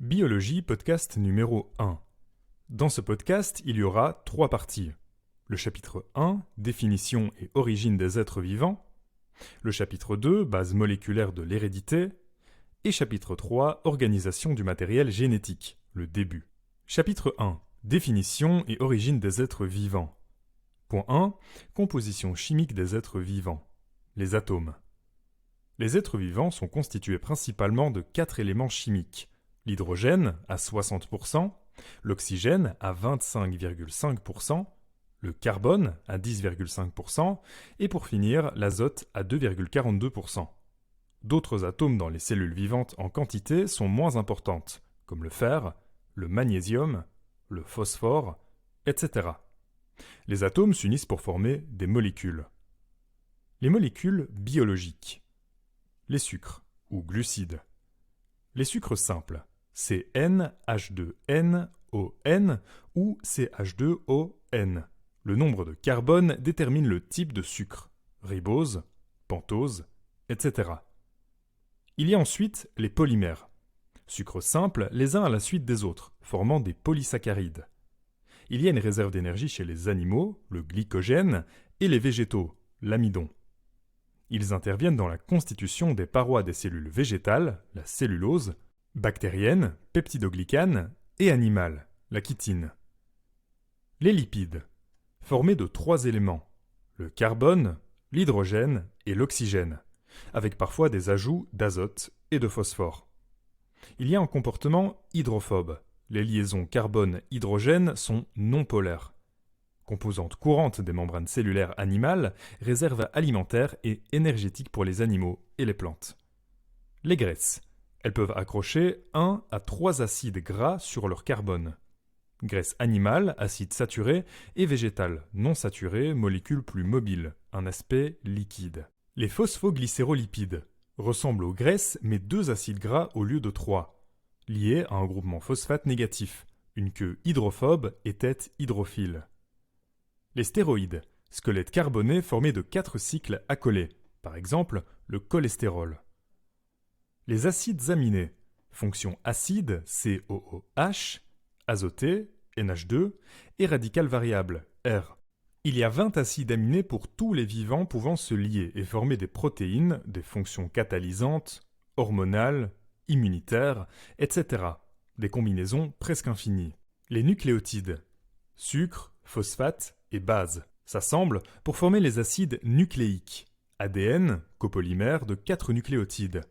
Biologie, podcast numéro 1. Dans ce podcast, il y aura 3 parties. Le chapitre 1, définition et origine des êtres vivants. Le chapitre 2, base moléculaire de l'hérédité. Et chapitre 3, organisation du matériel génétique, le début. Chapitre 1, définition et origine des êtres vivants. Point 1, composition chimique des êtres vivants. Les atomes. Les êtres vivants sont constitués principalement de 4 éléments chimiques. L'hydrogène à 60%, l'oxygène à 25,5%, le carbone à 10,5% et pour finir l'azote à 2,42%. D'autres atomes dans les cellules vivantes en quantité sont moins importantes, comme le fer, le magnésium, le phosphore, etc. Les atomes s'unissent pour former des molécules. Les molécules biologiques. Les sucres ou glucides. Les sucres simples. CN, H2N, ON ou CH2ON. Le nombre de carbone détermine le type de sucre, ribose, pentose, etc. Il y a ensuite les polymères. Sucres simples les uns à la suite des autres, formant des polysaccharides. Il y a une réserve d'énergie chez les animaux, le glycogène, et les végétaux, l'amidon. Ils interviennent dans la constitution des parois des cellules végétales, la cellulose, bactérienne, peptidoglycane, et animale, la chitine. Les lipides, formés de 3 éléments, le carbone, l'hydrogène et l'oxygène, avec parfois des ajouts d'azote et de phosphore. Il y a un comportement hydrophobe. Les liaisons carbone-hydrogène sont non polaires. Composante courante des membranes cellulaires animales, réserve alimentaire et énergétique pour les animaux et les plantes. Les graisses. Elles peuvent accrocher 1 à 3 acides gras sur leur carbone. Graisse animale, acide saturé, et végétale, non saturé, molécule plus mobile, un aspect liquide. Les phosphoglycérolipides ressemblent aux graisses mais 2 acides gras au lieu de 3, liés à un groupement phosphate négatif, une queue hydrophobe et tête hydrophile. Les stéroïdes, squelette carboné formé de 4 cycles accolés, par exemple le cholestérol. Les acides aminés, fonction acide COOH, azoté NH2 et radical variable R. Il y a 20 acides aminés pour tous les vivants pouvant se lier et former des protéines, des fonctions catalysantes, hormonales, immunitaires, etc. Des combinaisons presque infinies. Les nucléotides, sucre, phosphate et base, s'assemblent pour former les acides nucléiques. ADN, copolymère de 4 nucléotides.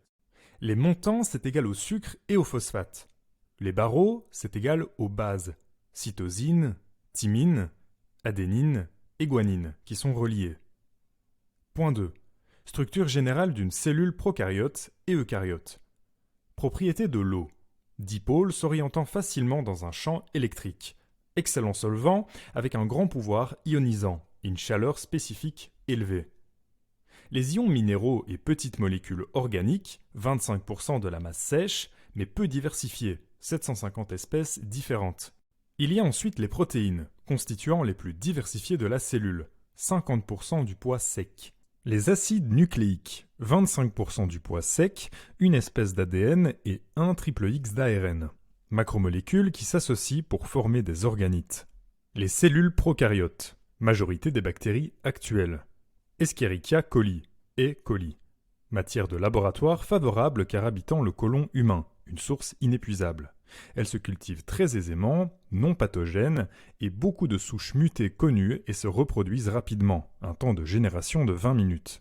Les montants, c'est égal au sucre et au phosphate. Les barreaux, c'est égal aux bases. Cytosine, thymine, adénine et guanine, qui sont reliées. Point 2. Structure générale d'une cellule prokaryote et eucaryote. Propriété de l'eau. Dipôle s'orientant facilement dans un champ électrique. Excellent solvant avec un grand pouvoir ionisant, une chaleur spécifique élevée. Les ions minéraux et petites molécules organiques, 25% de la masse sèche, mais peu diversifiées, 750 espèces différentes. Il y a ensuite les protéines, constituant les plus diversifiées de la cellule, 50% du poids sec. Les acides nucléiques, 25% du poids sec, une espèce d'ADN et un triple X d'ARN. Macromolécules qui s'associent pour former des organites. Les cellules prokaryotes, majorité des bactéries actuelles. Escherichia coli, E. coli. Matière de laboratoire favorable car habitant le côlon humain, une source inépuisable. Elle se cultive très aisément, non pathogène, et beaucoup de souches mutées connues et se reproduisent rapidement, un temps de génération de 20 minutes.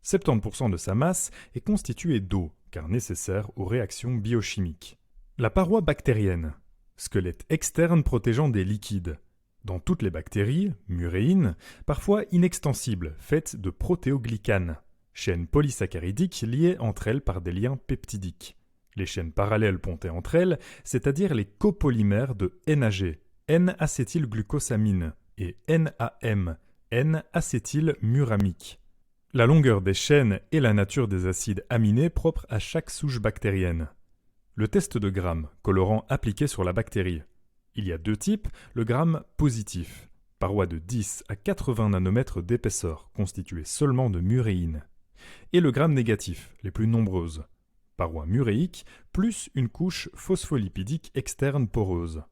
70% de sa masse est constituée d'eau, car nécessaire aux réactions biochimiques. La paroi bactérienne, squelette externe protégeant des liquides. Dans toutes les bactéries, muréines, parfois inextensibles, faites de protéoglycanes, chaînes polysaccharidiques liées entre elles par des liens peptidiques. Les chaînes parallèles pontées entre elles, c'est-à-dire les copolymères de NAG, N-acétylglucosamine, et NAM, N-acétylmuramique. La longueur des chaînes et la nature des acides aminés propres à chaque souche bactérienne. Le test de Gram, colorant appliqué sur la bactérie. Il y a 2 types, le gramme positif, paroi de 10 à 80 nanomètres d'épaisseur, constituée seulement de muréine, et le gramme négatif, les plus nombreuses. paroi muréique, plus une couche phospholipidique externe poreuse.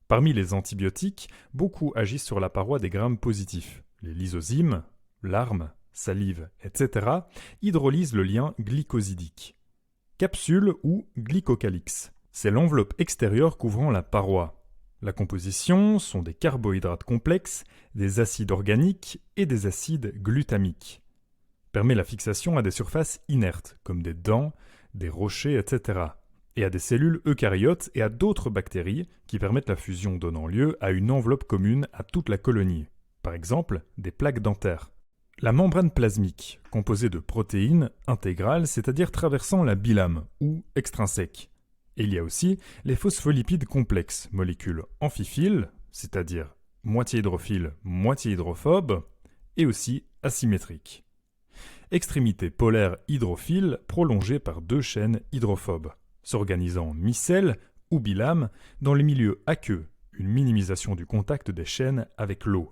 Parmi les antibiotiques, beaucoup agissent sur la paroi des grammes positifs. Les lysozymes, larmes, salive, etc. hydrolysent le lien glycosidique. Capsule ou glycocalyx. C'est l'enveloppe extérieure couvrant la paroi. La composition sont des carbohydrates complexes, des acides organiques et des acides glutamiques. Permet la fixation à des surfaces inertes, comme des dents, des rochers, etc., et à des cellules eucaryotes et à d'autres bactéries qui permettent la fusion donnant lieu à une enveloppe commune à toute la colonie, par exemple des plaques dentaires. La membrane plasmique, composée de protéines intégrales, c'est-à-dire traversant la bilame ou extrinsèques. Et il y a aussi les phospholipides complexes, molécules amphiphiles, c'est-à-dire moitié hydrophiles, moitié hydrophobes, et aussi asymétriques. Extrémité polaire hydrophile prolongée par deux chaînes hydrophobes, s'organisant en micelle ou bilame dans les milieux aqueux, une minimisation du contact des chaînes avec l'eau.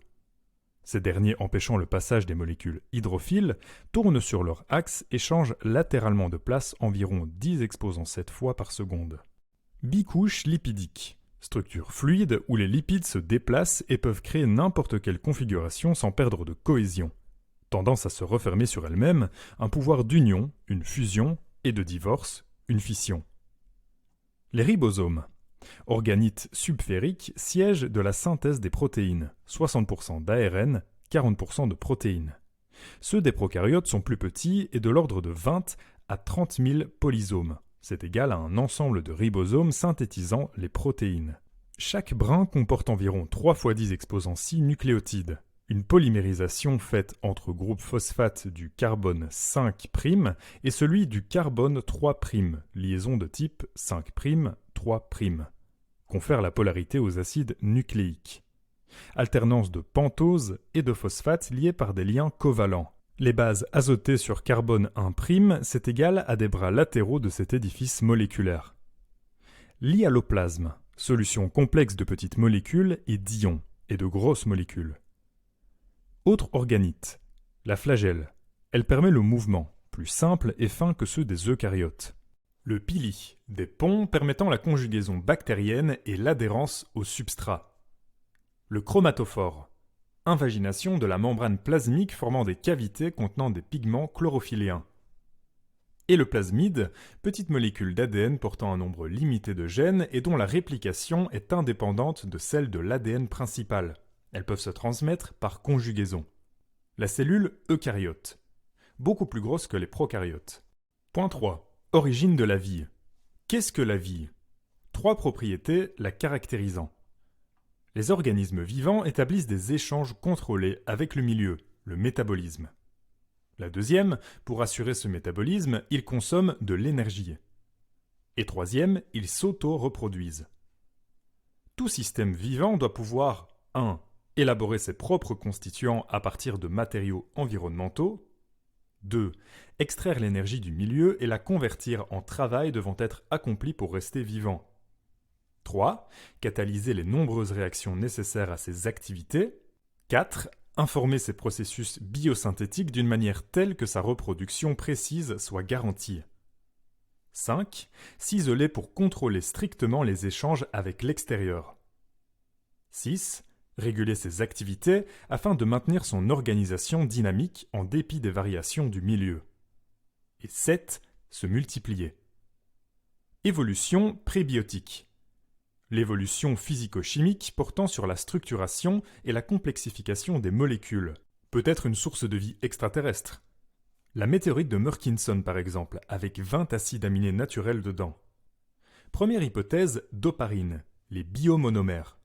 Ces derniers empêchant le passage des molécules hydrophiles tournent sur leur axe et changent latéralement de place environ 10 exposants 7 fois par seconde. Bicouche lipidique. Structure fluide où les lipides se déplacent et peuvent créer n'importe quelle configuration sans perdre de cohésion. Tendance à se refermer sur elle-même, un pouvoir d'union, une fusion, et de divorce, une fission. Les ribosomes. Organites subfériques siègent de la synthèse des protéines, 60% d'ARN, 40% de protéines. Ceux des prokaryotes sont plus petits et de l'ordre de 20 à 30 000 polysomes. C'est égal à un ensemble de ribosomes synthétisant les protéines. Chaque brin comporte environ 3 × 10 exposant 6 nucléotides. Une polymérisation faite entre groupe phosphate du carbone 5' et celui du carbone 3', liaison de type 5', 3', confère la polarité aux acides nucléiques. Alternance de pentose et de phosphate liés par des liens covalents. Les bases azotées sur carbone 1', c'est égal à des bras latéraux de cet édifice moléculaire. L'hyaloplasme, solution complexe de petites molécules et d'ions, et de grosses molécules. Autre organite, la flagelle. Elle permet le mouvement, plus simple et fin que ceux des eucaryotes. Le pili, des ponts permettant la conjugaison bactérienne et l'adhérence au substrat. Le chromatophore, invagination de la membrane plasmique formant des cavités contenant des pigments chlorophylléens. Et le plasmide, petite molécule d'ADN portant un nombre limité de gènes et dont la réplication est indépendante de celle de l'ADN principal. Elles peuvent se transmettre par conjugaison. La cellule eucaryote, beaucoup plus grosse que les prokaryotes. Point 3. Origine de la vie. Qu'est-ce que la vie ? 3 propriétés la caractérisant. Les organismes vivants établissent des échanges contrôlés avec le milieu, le métabolisme. La deuxième, pour assurer ce métabolisme, ils consomment de l'énergie. Et troisième, ils s'auto-reproduisent. Tout système vivant doit pouvoir 1. Élaborer ses propres constituants à partir de matériaux environnementaux. 2. Extraire l'énergie du milieu et la convertir en travail devant être accompli pour rester vivant. 3. Catalyser les nombreuses réactions nécessaires à ces activités. 4. Informer ces processus biosynthétiques d'une manière telle que sa reproduction précise soit garantie. 5. S'isoler pour contrôler strictement les échanges avec l'extérieur. 6. Réguler ses activités afin de maintenir son organisation dynamique en dépit des variations du milieu. Et 7. Se multiplier. Évolution prébiotique. L'évolution physico-chimique portant sur la structuration et la complexification des molécules. Peut être une source de vie extraterrestre. La météorite de Murchison par exemple, avec 20 acides aminés naturels dedans. Première hypothèse, d'oparine, les biomonomères.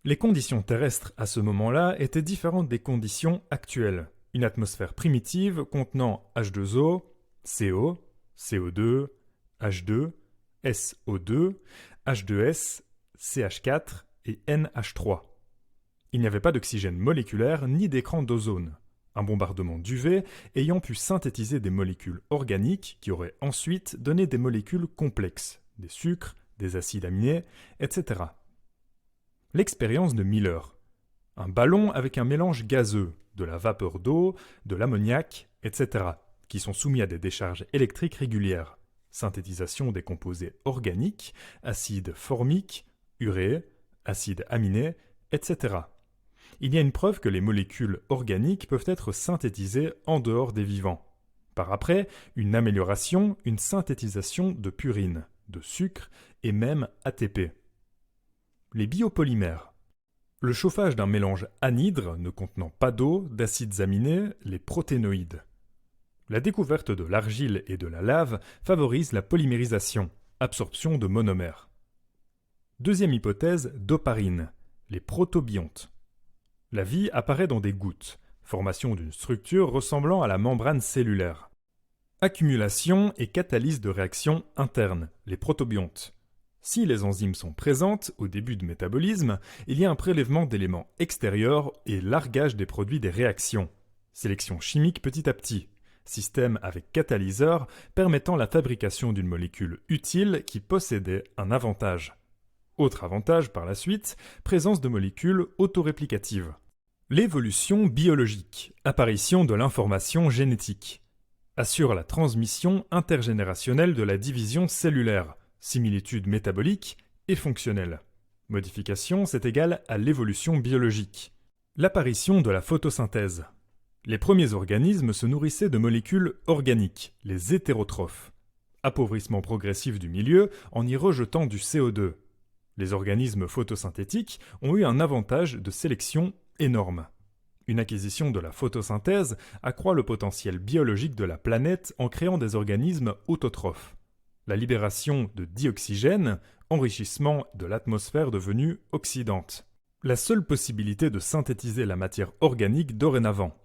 Les conditions terrestres à ce moment-là étaient différentes des conditions actuelles. Une atmosphère primitive contenant H2O, CO, CO2, H2, SO2, H2S, CH4 et NH3. Il n'y avait pas d'oxygène moléculaire ni d'écran d'ozone. Un bombardement d'UV ayant pu synthétiser des molécules organiques qui auraient ensuite donné des molécules complexes, des sucres, des acides aminés, etc. L'expérience de Miller. Un ballon avec un mélange gazeux, de la vapeur d'eau, de l'ammoniac, etc., qui sont soumis à des décharges électriques régulières. synthétisation des composés organiques, acides formiques, urée, acides aminés, etc. Il y a une preuve que les molécules organiques peuvent être synthétisées en dehors des vivants. Par après, une amélioration, une synthétisation de purine, de sucre et même ATP. Les biopolymères. Le chauffage d'un mélange anhydre ne contenant pas d'eau, d'acides aminés, les proténoïdes. La découverte de l'argile et de la lave favorise la polymérisation, absorption de monomères. Deuxième hypothèse, d'oparine, les protobiontes. La vie apparaît dans des gouttes, formation d'une structure ressemblant à la membrane cellulaire. Accumulation et catalyse de réactions internes, les protobiontes. Si les enzymes sont présentes au début du métabolisme, il y a un prélèvement d'éléments extérieurs et largage des produits des réactions. Sélection chimique petit à petit. Système avec catalyseur permettant la fabrication d'une molécule utile qui possédait un avantage. Autre avantage par la suite, présence de molécules autoréplicatives. L'évolution biologique, apparition de l'information génétique. Assure la transmission intergénérationnelle de la division cellulaire, similitude métabolique et fonctionnelle. Modification, c'est égal à l'évolution biologique. L'apparition de la photosynthèse. Les premiers organismes se nourrissaient de molécules organiques, les hétérotrophes. Appauvrissement progressif du milieu en y rejetant du CO2. Les organismes photosynthétiques ont eu un avantage de sélection énorme. Une acquisition de la photosynthèse accroît le potentiel biologique de la planète en créant des organismes autotrophes. La libération de dioxygène, enrichissement de l'atmosphère devenue oxydante. La seule possibilité de synthétiser la matière organique dorénavant.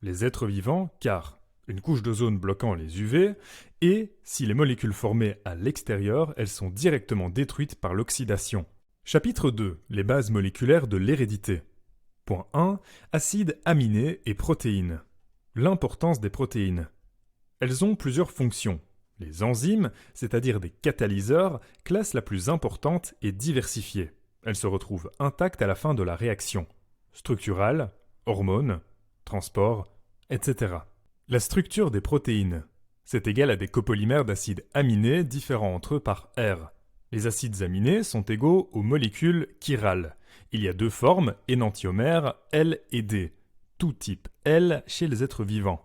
Les êtres vivants, car une couche d'ozone bloquant les UV, et si les molécules formées à l'extérieur, elles sont directement détruites par l'oxydation. Chapitre 2. Les bases moléculaires de l'hérédité. Point 1. Acides aminés et protéines. L'importance des protéines. Elles ont plusieurs fonctions. Les enzymes, c'est-à-dire des catalyseurs, classe la plus importante et diversifiée. Elles se retrouvent intactes à la fin de la réaction. Structurales, hormones, transport, etc. La structure des protéines. C'est égal à des copolymères d'acides aminés différents entre eux par R. Les acides aminés sont égaux aux molécules chirales. Il y a deux formes, énantiomères, L et D. Tout type L chez les êtres vivants.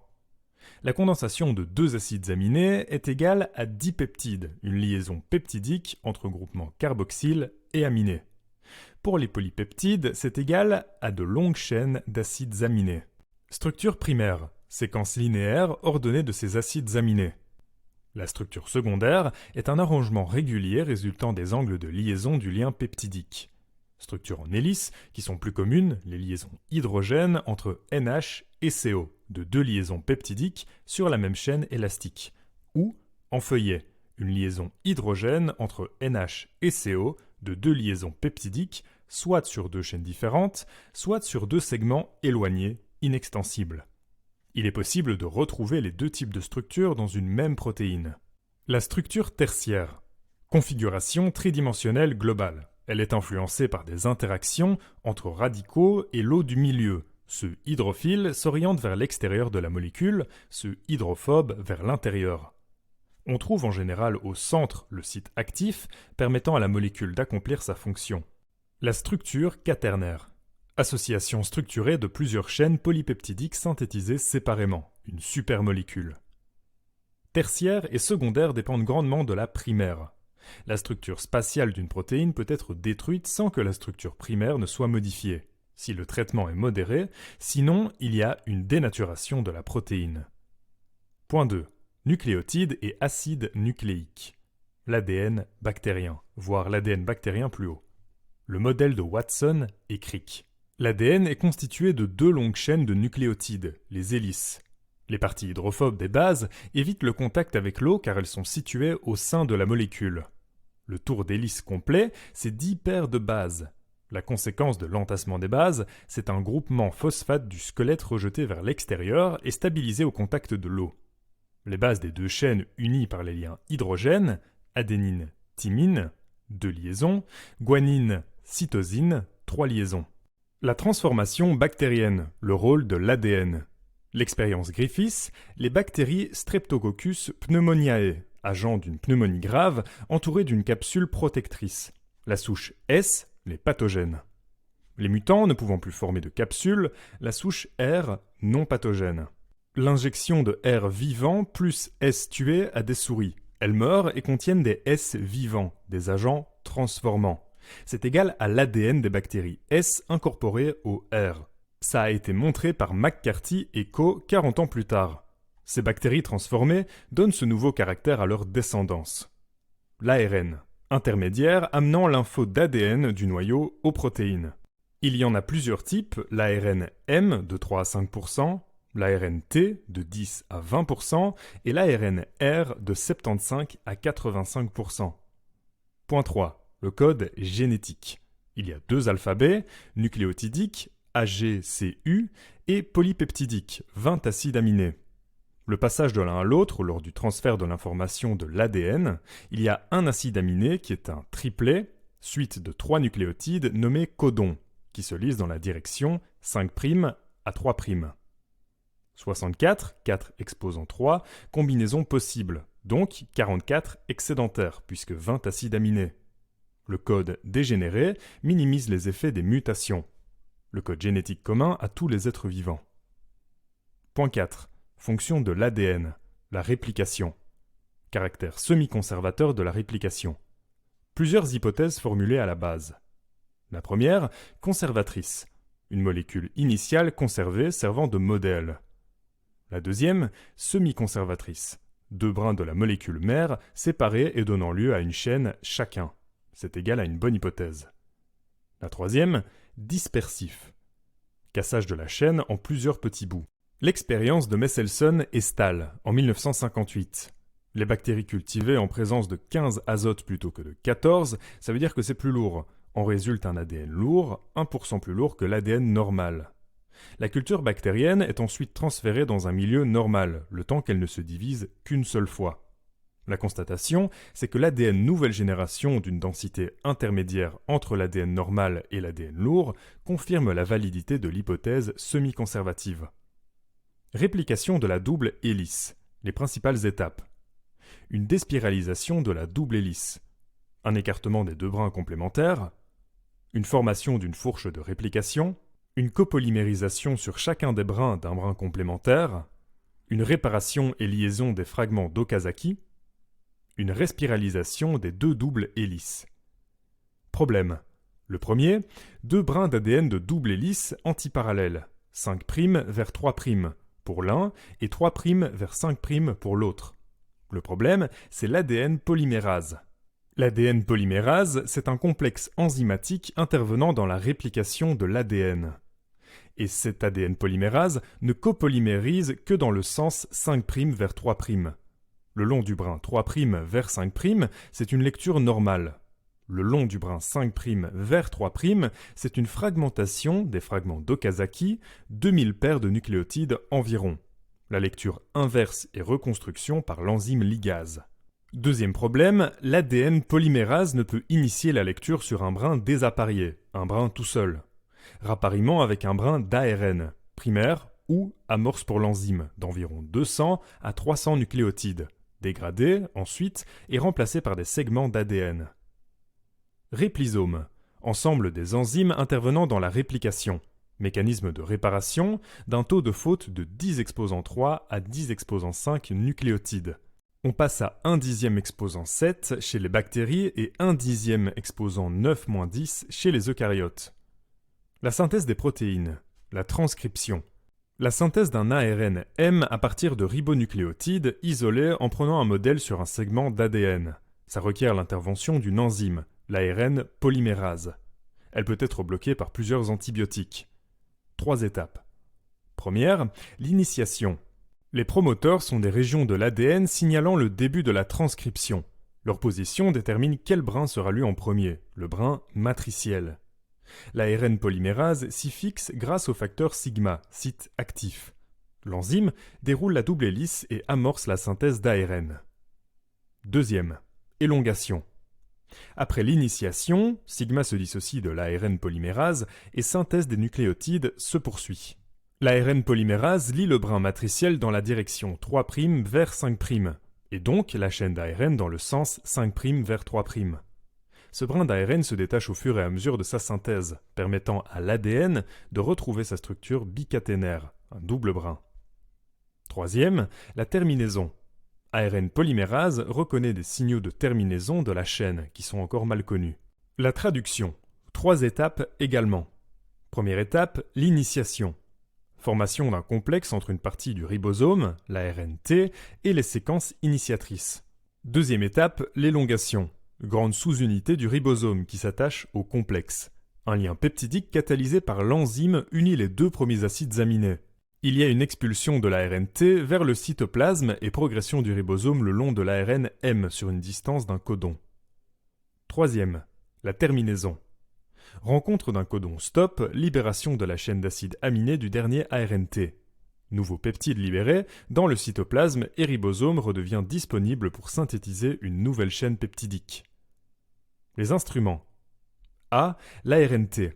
La condensation de deux acides aminés est égale à dipeptide, une liaison peptidique entre groupements carboxyle et aminés. Pour les polypeptides, c'est égal à de longues chaînes d'acides aminés. Structure primaire, séquence linéaire ordonnée de ces acides aminés. La structure secondaire est un arrangement régulier résultant des angles de liaison du lien peptidique. Structures en hélice, qui sont plus communes, les liaisons hydrogènes entre NH et CO, de deux liaisons peptidiques sur la même chaîne élastique. Ou en feuillet, une liaison hydrogène entre NH et CO de deux liaisons peptidiques, soit sur deux chaînes différentes, soit sur deux segments éloignés, inextensibles. Il est possible de retrouver les deux types de structures dans une même protéine. La structure tertiaire. Configuration tridimensionnelle globale. Elle est influencée par des interactions entre radicaux et l'eau du milieu. Ceux hydrophiles s'orientent vers l'extérieur de la molécule, ceux hydrophobes vers l'intérieur. On trouve en général au centre le site actif permettant à la molécule d'accomplir sa fonction. La structure quaternaire. Association structurée de plusieurs chaînes polypeptidiques synthétisées séparément, une supermolécule. Tertiaire et secondaire dépendent grandement de la primaire. La structure spatiale d'une protéine peut être détruite sans que la structure primaire ne soit modifiée, si le traitement est modéré, sinon il y a une dénaturation de la protéine. Point 2. Nucléotides et acides nucléiques. L'ADN bactérien, voire l'ADN bactérien plus haut. Le modèle de Watson est Crick. L'ADN est constitué de deux longues chaînes de nucléotides, les hélices. Les parties hydrophobes des bases évitent le contact avec l'eau car elles sont situées au sein de la molécule. Le tour d'hélice complet, c'est 10 paires de bases. La conséquence de l'entassement des bases, c'est un groupement phosphate du squelette rejeté vers l'extérieur et stabilisé au contact de l'eau. Les bases des deux chaînes unies par les liens hydrogène, adénine, thymine, 2 liaisons, guanine, cytosine, 3 liaisons. La transformation bactérienne, le rôle de l'ADN. L'expérience Griffiths, les bactéries Streptococcus pneumoniae, agent d'une pneumonie grave, entouré d'une capsule protectrice. La souche S, les pathogènes. Les mutants ne pouvant plus former de capsule, la souche R, non pathogène. L'injection de R vivant plus S tué à des souris. Elles meurent et contiennent des S vivants, des agents transformants. C'est égal à l'ADN des bactéries, S incorporé au R. Ça a été montré par McCarthy et co. 40 ans plus tard. Ces bactéries transformées donnent ce nouveau caractère à leur descendance. L'ARN, intermédiaire amenant l'info d'ADN du noyau aux protéines. Il y en a plusieurs types, l'ARN M de 3 à 5%, l'ARN T de 10 à 20% et l'ARN R de 75 à 85%. Point 3. Le code génétique. Il y a 2 alphabets, nucléotidique, AGCU, et polypeptidique, 20 acides aminés. Le passage de l'un à l'autre lors du transfert de l'information de l'ADN, il y a un acide aminé qui est un triplet, suite de 3 nucléotides nommés codons, qui se lisent dans la direction 5' à 3'. 64, 4 exposant 3, combinaison possible, donc 44 excédentaires, puisque 20 acides aminés. Le code dégénéré minimise les effets des mutations. Le code génétique commun à tous les êtres vivants. Point 4. Fonction de l'ADN, la réplication. Caractère semi-conservateur de la réplication. Plusieurs hypothèses formulées à la base. La première, conservatrice. Une molécule initiale conservée servant de modèle. La deuxième, semi-conservatrice. 2 brins de la molécule mère séparés et donnant lieu à une chaîne chacun. C'est égal à une bonne hypothèse. La troisième, dispersif. Cassage de la chaîne en plusieurs petits bouts. L'expérience de Messelson et Stahl, en 1958. Les bactéries cultivées en présence de 15 azotes plutôt que de 14, ça veut dire que c'est plus lourd. En résulte un ADN lourd, 1% plus lourd que l'ADN normal. La culture bactérienne est ensuite transférée dans un milieu normal, le temps qu'elle ne se divise qu'une seule fois. La constatation, c'est que l'ADN nouvelle génération d'une densité intermédiaire entre l'ADN normal et l'ADN lourd confirme la validité de l'hypothèse semi-conservative. Réplication de la double hélice. Les principales étapes. Une déspiralisation de la double hélice. Un écartement des 2 brins complémentaires. Une formation d'une fourche de réplication. Une copolymérisation sur chacun des brins d'un brin complémentaire. Une réparation et liaison des fragments d'Okazaki. Une respiralisation des 2 doubles hélices. Problème. Le premier, 2 brins d'ADN de double hélice antiparallèles, 5' vers 3' pour l'un et 3' vers 5' pour l'autre. Le problème, c'est l'ADN polymérase. L'ADN polymérase, c'est un complexe enzymatique intervenant dans la réplication de l'ADN. Et cet ADN polymérase ne copolymérise que dans le sens 5' vers 3'. Le long du brin 3' vers 5', c'est une lecture normale. Le long du brin 5' vers 3', c'est une fragmentation des fragments d'Okazaki, 2000 paires de nucléotides environ. La lecture inverse et reconstruction par l'enzyme ligase. Deuxième problème, l'ADN polymérase ne peut initier la lecture sur un brin désapparié, un brin tout seul. Rappariement avec un brin d'ARN, primaire ou amorce pour l'enzyme, d'environ 200 à 300 nucléotides, dégradé ensuite et remplacé par des segments d'ADN. Réplisome, ensemble des enzymes intervenant dans la réplication, mécanisme de réparation d'un taux de faute de 10 exposant 3 à 10 exposant 5 nucléotides. On passe à 1/10 exposant 7 chez les bactéries et 1/10 exposant 9-10 chez les eucaryotes. La synthèse des protéines, la transcription. La synthèse d'un ARN M à partir de ribonucléotides isolés en prenant un modèle sur un segment d'ADN. Ça requiert l'intervention d'une enzyme, l'ARN polymérase. Elle peut être bloquée par plusieurs antibiotiques. 3 étapes. Première, l'initiation. Les promoteurs sont des régions de l'ADN signalant le début de la transcription. Leur position détermine quel brin sera lu en premier, le brin matriciel. L'ARN polymérase s'y fixe grâce au facteur sigma, site actif. L'enzyme déroule la double hélice et amorce la synthèse d'ARN. Deuxième, élongation. Après l'initiation, sigma se dissocie de l'ARN polymérase et synthèse des nucléotides se poursuit. L'ARN polymérase lie le brin matriciel dans la direction 3' vers 5', et donc la chaîne d'ARN dans le sens 5' vers 3'. Ce brin d'ARN se détache au fur et à mesure de sa synthèse, permettant à l'ADN de retrouver sa structure bicaténaire, un double brin. Troisième, la terminaison. ARN polymérase reconnaît des signaux de terminaison de la chaîne qui sont encore mal connus. La traduction. 3 étapes également. Première étape, l'initiation. Formation d'un complexe entre une partie du ribosome, l'ARNT, et les séquences initiatrices. Deuxième étape, l'élongation. Grande sous-unité du ribosome qui s'attache au complexe. Un lien peptidique catalysé par l'enzyme unit les 2 premiers acides aminés. Il y a une expulsion de l'ARNT vers le cytoplasme et progression du ribosome le long de l'ARN M sur une distance d'un codon. Troisième, la terminaison. Rencontre d'un codon stop, libération de la chaîne d'acides aminés du dernier ARNT. Nouveau peptide libéré, dans le cytoplasme et ribosome redevient disponible pour synthétiser une nouvelle chaîne peptidique. Les instruments. A. L'ARNT.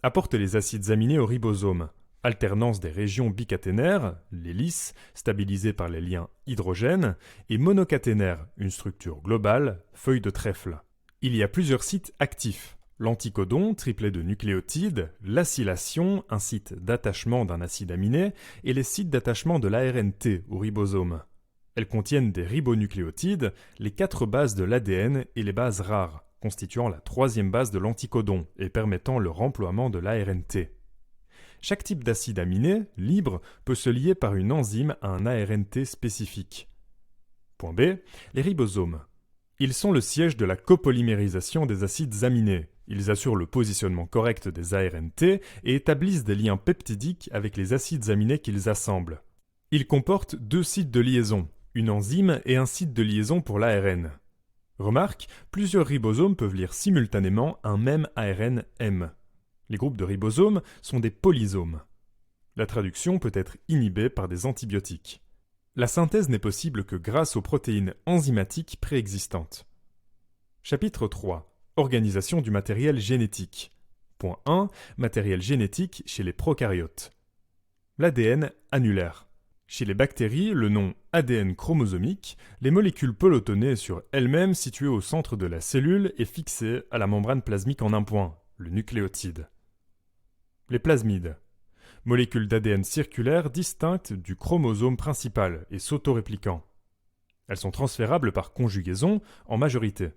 Apporte les acides aminés au ribosome. Alternance des régions bicaténaires, l'hélice, stabilisée par les liens hydrogènes, et monocaténaire, une structure globale, feuille de trèfle. Il y a plusieurs sites actifs. L'anticodon, triplet de nucléotides, l'acylation, un site d'attachement d'un acide aminé, et les sites d'attachement de l'ARNT au ribosome. Elles contiennent des ribonucléotides, les 4 bases de l'ADN et les bases rares, constituant la 3e base de l'anticodon et permettant le remploiement de l'ARNT. Chaque type d'acide aminé, libre, peut se lier par une enzyme à un ARNT spécifique. Point B. Les ribosomes. Ils sont le siège de la copolymérisation des acides aminés. Ils assurent le positionnement correct des ARNT et établissent des liens peptidiques avec les acides aminés qu'ils assemblent. Ils comportent 2 sites de liaison, une enzyme et un site de liaison pour l'ARN. Remarque, plusieurs ribosomes peuvent lire simultanément un même ARN M. Les groupes de ribosomes sont des polysomes. La traduction peut être inhibée par des antibiotiques. La synthèse n'est possible que grâce aux protéines enzymatiques préexistantes. Chapitre 3. Organisation du matériel génétique. Point 1. Matériel génétique chez les prokaryotes. L'ADN annulaire. Chez les bactéries, le nom ADN chromosomique, les molécules pelotonnées sur elles-mêmes situées au centre de la cellule et fixées à la membrane plasmique en un point, le nucléotide. Les plasmides. Molécules d'ADN circulaires distinctes du chromosome principal et s'autorépliquant. Elles sont transférables par conjugaison en majorité.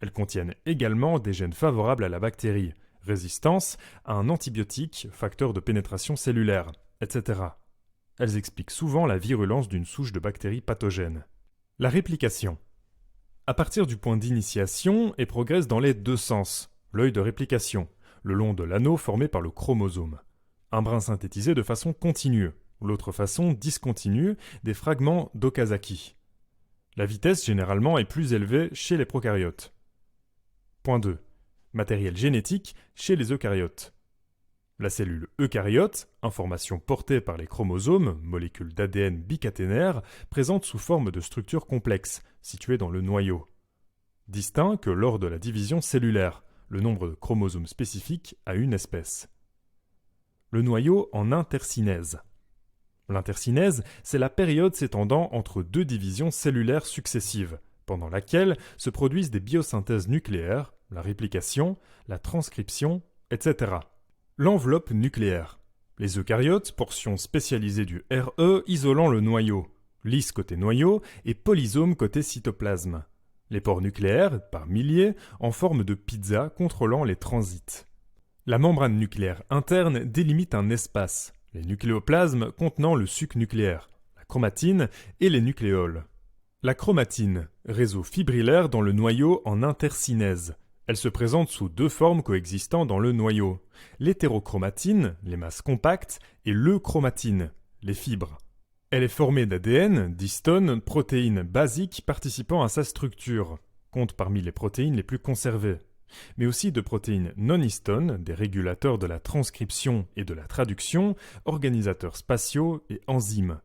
Elles contiennent également des gènes favorables à la bactérie, résistance à un antibiotique, facteur de pénétration cellulaire, etc. Elles expliquent souvent la virulence d'une souche de bactéries pathogènes. La réplication. À partir du point d'initiation et progresse dans les 2 sens, l'œil de réplication, le long de l'anneau formé par le chromosome. Un brin synthétisé de façon continue, l'autre façon discontinue des fragments d'Okazaki. La vitesse généralement est plus élevée chez les prokaryotes. Point 2. Matériel génétique chez les eucaryotes. La cellule eucaryote, information portée par les chromosomes, molécules d'ADN bicaténaires, présente sous forme de structure complexe, située dans le noyau. Distinct que lors de la division cellulaire, le nombre de chromosomes spécifiques à une espèce. Le noyau en intercinèse. L'intercinèse, c'est la période s'étendant entre 2 divisions cellulaires successives, pendant laquelle se produisent des biosynthèses nucléaires, la réplication, la transcription, etc. L'enveloppe nucléaire. Les eucaryotes, portion spécialisée du RE isolant le noyau, lisse côté noyau et polysome côté cytoplasme. Les pores nucléaires, par milliers, en forme de pizza contrôlant les transits. La membrane nucléaire interne délimite un espace, les nucléoplasmes contenant le suc nucléaire, la chromatine et les nucléoles. La chromatine, réseau fibrillaire dans le noyau en intercinèse. Elle se présente sous 2 formes coexistant dans le noyau. L'hétérochromatine, les masses compactes, et l'euchromatine, les fibres. Elle est formée d'ADN, d'histones, protéines basiques participant à sa structure, compte parmi les protéines les plus conservées, mais aussi de protéines non-histones, des régulateurs de la transcription et de la traduction, organisateurs spatiaux et enzymes.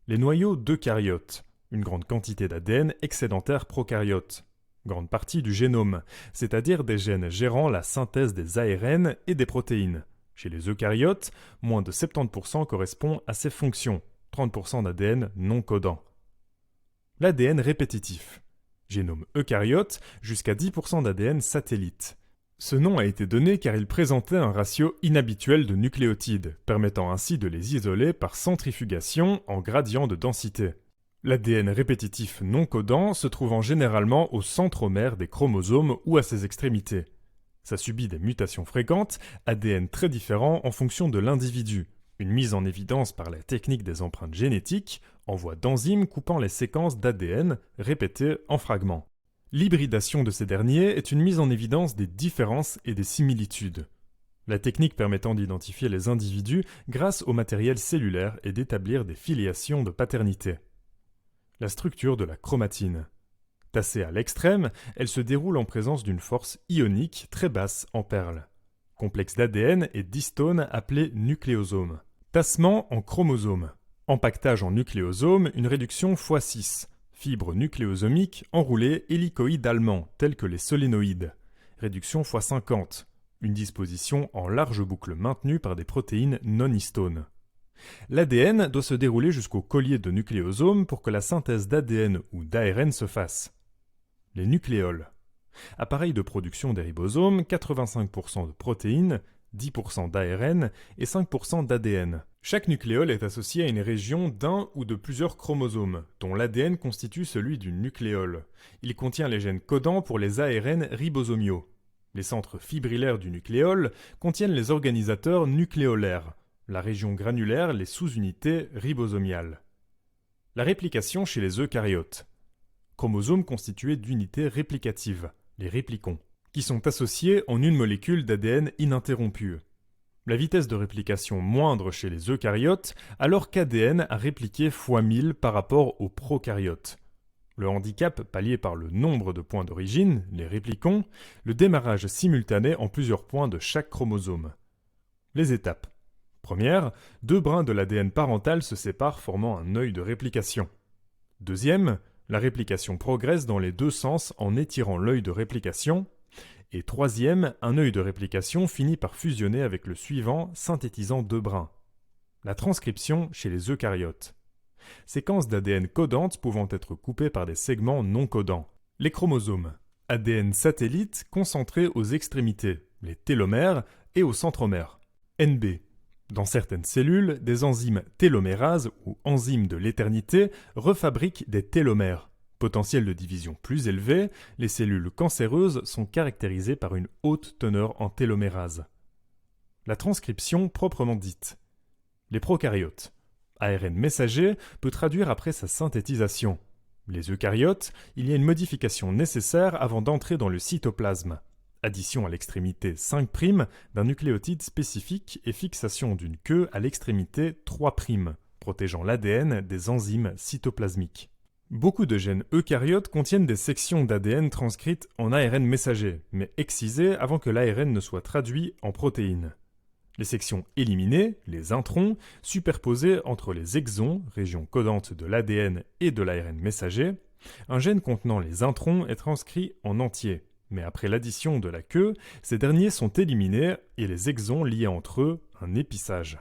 Les noyaux d'eucaryotes, une grande quantité d'ADN excédentaire prokaryotes, grande partie du génome, c'est-à-dire des gènes gérant la synthèse des ARN et des protéines. Chez les eucaryotes, moins de 70% correspond à ces fonctions, 30% d'ADN non codant. L'ADN répétitif. Génome eucaryote, jusqu'à 10% d'ADN satellite. Ce nom a été donné car il présentait un ratio inhabituel de nucléotides, permettant ainsi de les isoler par centrifugation en gradient de densité. L'ADN répétitif non codant se trouvant généralement au centromère des chromosomes ou à ses extrémités. Ça subit des mutations fréquentes, ADN très différents en fonction de l'individu, une mise en évidence par la technique des empreintes génétiques, envoi d'enzymes coupant les séquences d'ADN répétées en fragments. L'hybridation de ces derniers est une mise en évidence des différences et des similitudes. La technique permettant d'identifier les individus grâce au matériel cellulaire et d'établir des filiations de paternité. La structure de la chromatine. Tassée à l'extrême, elle se déroule en présence d'une force ionique très basse en perles. Complexe d'ADN et d'histones appelé nucléosome. Tassement en chromosome. Empaquetage en nucléosome, une réduction x6. Fibres nucléosomiques enroulées hélicoïdalement, telles que les solénoïdes. Réduction x50. Une disposition en large boucle maintenue par des protéines non histones. L'ADN doit se dérouler jusqu'au collier de nucléosomes pour que la synthèse d'ADN ou d'ARN se fasse. Les nucléoles. Appareil de production des ribosomes, 85% de protéines, 10% d'ARN et 5% d'ADN. Chaque nucléole est associé à une région d'un ou de plusieurs chromosomes, dont l'ADN constitue celui d'une nucléole. Il contient les gènes codants pour les ARN ribosomiaux. Les centres fibrillaires du nucléole contiennent les organisateurs nucléolaires. La région granulaire, les sous-unités ribosomiales. La réplication chez les eucaryotes. Chromosomes constitués d'unités réplicatives, les réplicons, qui sont associés en une molécule d'ADN ininterrompue. La vitesse de réplication moindre chez les eucaryotes, alors qu'ADN a répliqué x1000 par rapport aux prokaryotes. Le handicap pallié par le nombre de points d'origine, les réplicons, le démarrage simultané en plusieurs points de chaque chromosome. Les étapes. Première, 2 brins de l'ADN parental se séparent formant un œil de réplication. Deuxième, la réplication progresse dans les deux sens en étirant l'œil de réplication. Et troisième, un œil de réplication finit par fusionner avec le suivant, synthétisant 2 brins. La transcription chez les eucaryotes. Séquences d'ADN codantes pouvant être coupées par des segments non codants. Les chromosomes. ADN satellite concentré aux extrémités, les télomères, et au centromère. NB. Dans certaines cellules, des enzymes télomérases ou enzymes de l'éternité refabriquent des télomères. Potentiel de division plus élevé, les cellules cancéreuses sont caractérisées par une haute teneur en télomérase. La transcription proprement dite. Les prokaryotes. ARN messager peut traduire après sa synthétisation. Les eucaryotes, il y a une modification nécessaire avant d'entrer dans le cytoplasme. Addition à l'extrémité 5' d'un nucléotide spécifique et fixation d'une queue à l'extrémité 3', protégeant l'ADN des enzymes cytoplasmiques. Beaucoup de gènes eucaryotes contiennent des sections d'ADN transcrites en ARN messager, mais excisées avant que l'ARN ne soit traduit en protéines. Les sections éliminées, les introns, superposées entre les exons, régions codantes de l'ADN et de l'ARN messager, un gène contenant les introns est transcrit en entier. Mais après l'addition de la queue, ces derniers sont éliminés et les exons liés entre eux un épissage.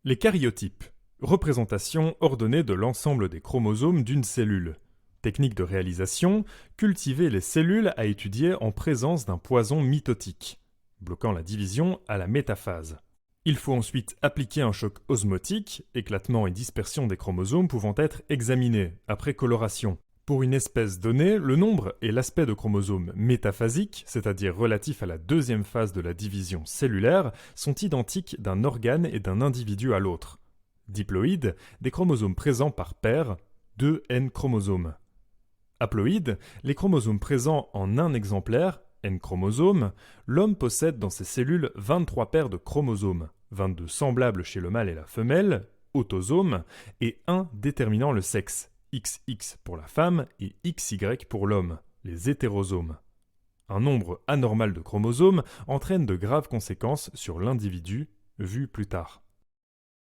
Les karyotypes. Représentation ordonnée de l'ensemble des chromosomes d'une cellule. Technique de réalisation, cultiver les cellules à étudier en présence d'un poison mitotique, bloquant la division à la métaphase. Il faut ensuite appliquer un choc osmotique, éclatement et dispersion des chromosomes pouvant être examinés, après coloration. Pour une espèce donnée, le nombre et l'aspect de chromosomes métaphasiques, c'est-à-dire relatifs à la deuxième phase de la division cellulaire, sont identiques d'un organe et d'un individu à l'autre. Diploïdes, des chromosomes présents par paire, 2 N chromosomes. Haploïdes, les chromosomes présents en un exemplaire, N chromosomes, l'homme possède dans ses cellules 23 paires de chromosomes, 22 semblables chez le mâle et la femelle, autosomes, et un déterminant le sexe, XX pour la femme et XY pour l'homme, les hétérosomes. Un nombre anormal de chromosomes entraîne de graves conséquences sur l'individu, vu plus tard.